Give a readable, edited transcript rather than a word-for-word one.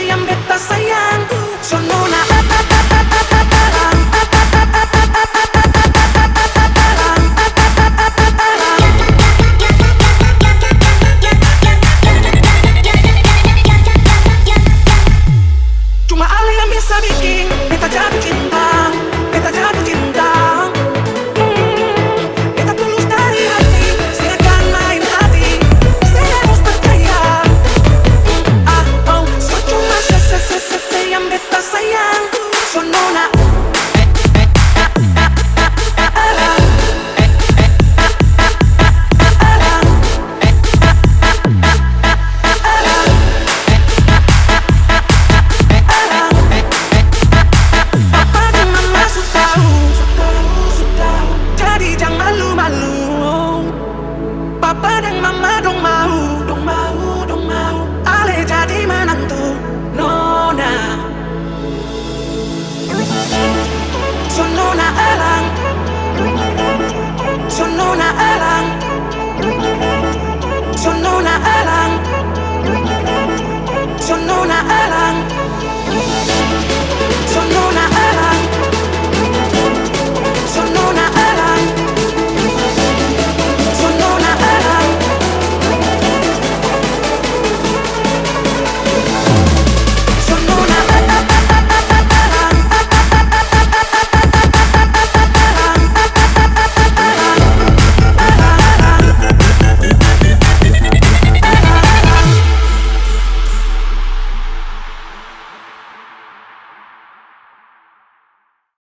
Yang beta sayangku sonona cuma Ale yang bisa bikin beta jatuh cinta, beta jatuh cinta. Beta tulus dari hati, saya akan main hati, saya harus percaya. So cuma yang beta sayangku sonona. Papa dan mama sudah tahu, jadi jangan malu-malu. Papa dan mama dong mau Ale jadi menantu Nona. Sonona alang, sonona alang, sonona alang.